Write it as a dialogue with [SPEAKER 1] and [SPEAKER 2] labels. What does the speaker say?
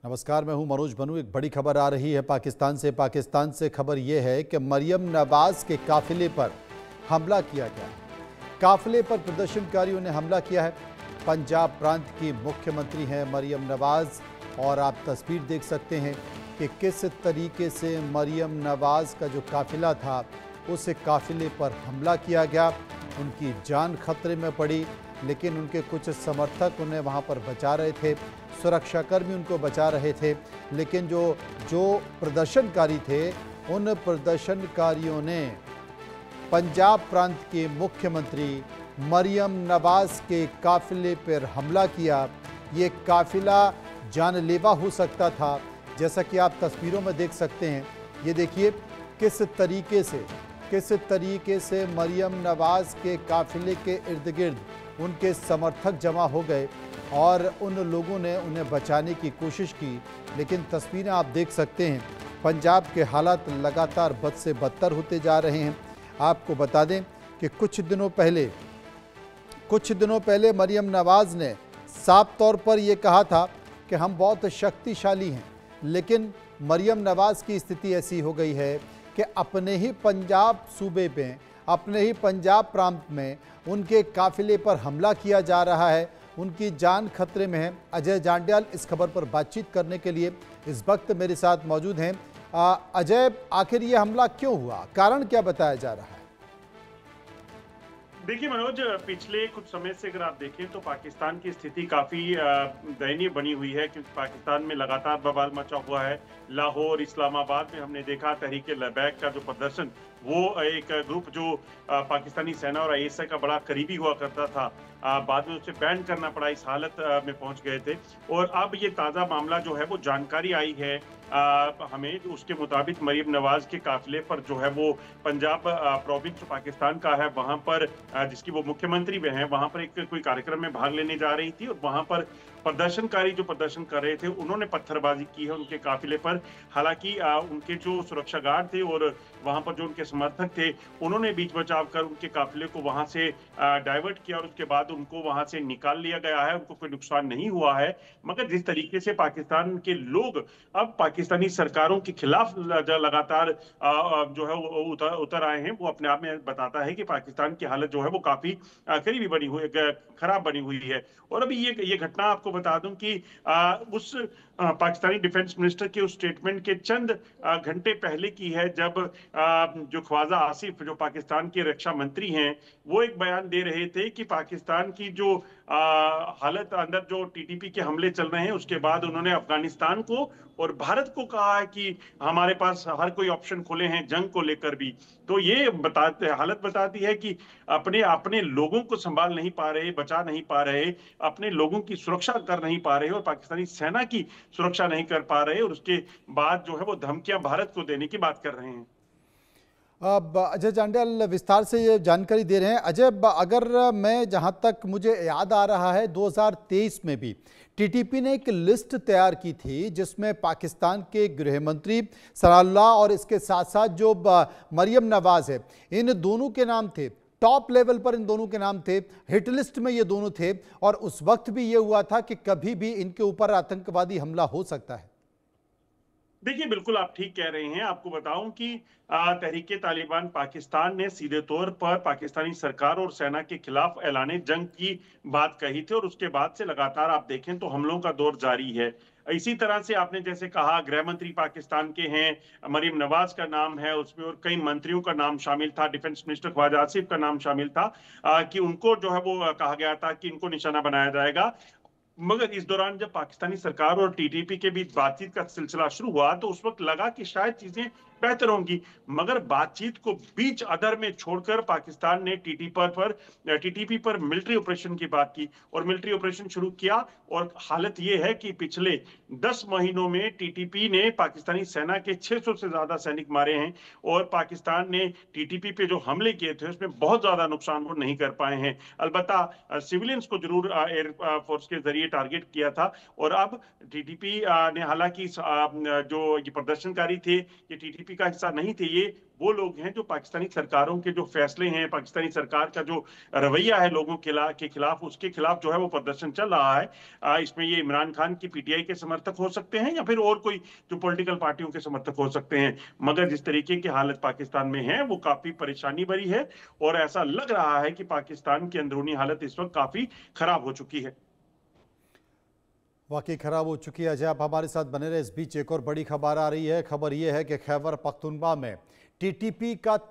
[SPEAKER 1] नमस्कार, मैं हूं मनोज बनू। एक बड़ी खबर आ रही है पाकिस्तान से खबर यह है कि मरियम नवाज के काफिले पर हमला किया गया। काफिले पर प्रदर्शनकारियों ने हमला किया है। पंजाब प्रांत की मुख्यमंत्री हैं मरियम नवाज और आप तस्वीर देख सकते हैं कि किस तरीके से मरियम नवाज का जो काफिला था उस काफिले पर हमला किया गया। उनकी जान खतरे में पड़ी, लेकिन उनके कुछ समर्थक उन्हें वहां पर बचा रहे थे, सुरक्षाकर्मी उनको बचा रहे थे। लेकिन जो प्रदर्शनकारी थे, उन प्रदर्शनकारियों ने पंजाब प्रांत के मुख्यमंत्री मरियम नवाज के काफिले पर हमला किया। ये काफिला जानलेवा हो सकता था, जैसा कि आप तस्वीरों में देख सकते हैं। ये देखिए किस तरीके से मरियम नवाज के काफिले के इर्द गिर्द उनके समर्थक जमा हो गए और उन लोगों ने उन्हें बचाने की कोशिश की। लेकिन तस्वीरें आप देख सकते हैं, पंजाब के हालात लगातार बद से बदतर होते जा रहे हैं। आपको बता दें कि कुछ दिनों पहले मरियम नवाज ने साफ तौर पर यह कहा था कि हम बहुत शक्तिशाली हैं, लेकिन मरियम नवाज की स्थिति ऐसी हो गई है कि अपने ही पंजाब सूबे में, अपने ही पंजाब प्रांत में उनके काफिले पर हमला किया जा रहा है। उनकी जान खतरे में है। अजय जांड्याल इस खबर पर बातचीत करने के लिए इस वक्त मेरे साथ मौजूद हैं। अजय, आखिर ये हमला क्यों हुआ, कारण क्या बताया जा रहा है?
[SPEAKER 2] देखिए मनोज, पिछले कुछ समय से अगर आप देखें तो पाकिस्तान की स्थिति काफी दयनीय बनी हुई है, क्योंकि पाकिस्तान में लगातार बवाल मचा हुआ है। लाहौर, इस्लामाबाद में हमने देखा तहरीके लबैक का जो प्रदर्शन, वो एक ग्रुप जो पाकिस्तानी सेना और आईएसआई का बड़ा करीबी हुआ करता था, बाद में उसे बैन करना पड़ा, इस हालत में पहुंच गए थे। और अब ये ताज़ा मामला जो है वो जानकारी आई है हमें, उसके मुताबिक मरियम नवाज के काफिले पर जो है वो पंजाब प्रोविंस जो पाकिस्तान का है वहां पर, जिसकी वो मुख्यमंत्री भी हैं, वहां पर एक कोई कार्यक्रम में भाग लेने जा रही थी और वहां पर प्रदर्शनकारी जो प्रदर्शन कर रहे थे उन्होंने पत्थरबाजी की है उनके काफिले पर। हालांकि उनके जो सुरक्षा गार्ड थे और वहां पर जो उनके समर्थक थे, उन्होंने बीच बचाव कर उनके काफिले को वहां से डाइवर्ट किया और उसके बाद उनको वहां से निकाल लिया गया है। उनको कोई नुकसान नहीं हुआ है। मगर जिस तरीके से पाकिस्तान के लोग अब पाकिस्तानी सरकारों के खिलाफ लगातार जो है उतर आए हैं, वो अपने आप में बताता है कि पाकिस्तान की हालत जो है वो काफी करीबी बनी हुई, खराब बनी हुई है। और अभी ये घटना आपको बता दूं कि उस पाकिस्तानी डिफेंस मिनिस्टर के उस स्टेटमेंट के चंद घंटे पहले की है, जब जो ख्वाजा आसिफ जो पाकिस्तान के रक्षा मंत्री हैं, वो एक बयान दे रहे थे कि पाकिस्तान की जो हालत अंदर जो टीटीपी के हमले चल रहे हैं, उसके बाद उन्होंने अफगानिस्तान को और भारत को कहा है कि हमारे पास हर कोई ऑप्शन खुले हैं जंग को लेकर भी। तो ये हालत बताती है कि अपने अपने लोगों को संभाल नहीं पा रहे, बचा नहीं पा रहे, अपने लोगों की सुरक्षा कर नहीं पा रहे और पाकिस्तानी सेना की सुरक्षा नहीं कर पा रहे, और उसके बाद जो है वो धमकियां भारत को देने की बात कर रहे हैं।
[SPEAKER 1] अब अजय जांड्याल विस्तार से ये जानकारी दे रहे हैं। अजय, अगर मैं जहां तक मुझे याद आ रहा है, 2023 में भी टीटीपी ने एक लिस्ट तैयार की थी जिसमें पाकिस्तान के गृह मंत्री सनाउल्लाह और इसके साथ साथ जो मरियम नवाज है, इन दोनों के नाम थे। टॉप लेवल पर इन दोनों के नाम थे, हिट लिस्ट में ये दोनों थे। और उस वक्त भी ये हुआ था कि कभी भी इनके ऊपर आतंकवादी हमला हो सकता है।
[SPEAKER 2] देखिए, बिल्कुल आप ठीक कह रहे हैं। आपको बताऊं कि तहरीके तालिबान पाकिस्तान ने सीधे तौर पर पाकिस्तानी सरकार और सेना के खिलाफ ऐलाने जंग की बात कही थी, और उसके बाद से लगातार आप देखें तो हमलों का दौर जारी है। इसी तरह से आपने जैसे कहा, गृह मंत्री पाकिस्तान के हैं, मरियम नवाज का नाम है उसमें, और कई मंत्रियों का नाम शामिल था, डिफेंस मिनिस्टर ख्वाजा आसिफ का नाम शामिल था, कि उनको जो है वो कहा गया था कि इनको निशाना बनाया जाएगा। मगर इस दौरान जब पाकिस्तानी सरकार और टीटीपी के बीच बातचीत का सिलसिला शुरू हुआ, तो उस वक्त लगा कि शायद चीजें बेहतर होंगी। मगर बातचीत को बीच अधर में छोड़कर पाकिस्तान ने टीटीपी पर मिलिट्री ऑपरेशन की बात की और मिलिट्री ऑपरेशन शुरू किया। और हालत यह है कि पिछले 10 महीनों में टीटीपी ने पाकिस्तानी सेना के 600 से ज्यादा सैनिक मारे हैं, और पाकिस्तान ने टीटीपी पे जो हमले किए थे उसमें बहुत ज्यादा नुकसान वो नहीं कर पाए हैं। अलबत्ता सिविलियंस को जरूर एयर फोर्स के जरिए टारगेट किया था। और अब टीटीपी ने, हालांकि जो ये प्रदर्शनकारी थे, ये टीटीपी टीटीपी का हिस्सा नहीं थे। ये वो लोग हैं जो पाकिस्तानी सरकारों के जो फैसले हैं, पाकिस्तानी सरकार का जो रवैया है लोगों के खिलाफ, उसके खिलाफ जो है वो प्रदर्शन चल रहा है। इसमें ये इमरान खान की पीटीआई के समर्थक हो सकते हैं या फिर और कोई जो पॉलिटिकल पार्टियों के समर्थक हो सकते हैं। मगर जिस तरीके की हालत पाकिस्तान में है वो काफी परेशानी भरी है और ऐसा लग रहा है कि पाकिस्तान की अंदरूनी हालत इस वक्त काफी खराब हो चुकी है।
[SPEAKER 1] वाकई खराब हो चुकी है। अजय, आप हमारे साथ बने रहे। इस बीच एक और बड़ी खबर आ रही है। खबर यह है कि खैबर पख्तूनख्वा में टीटीपी का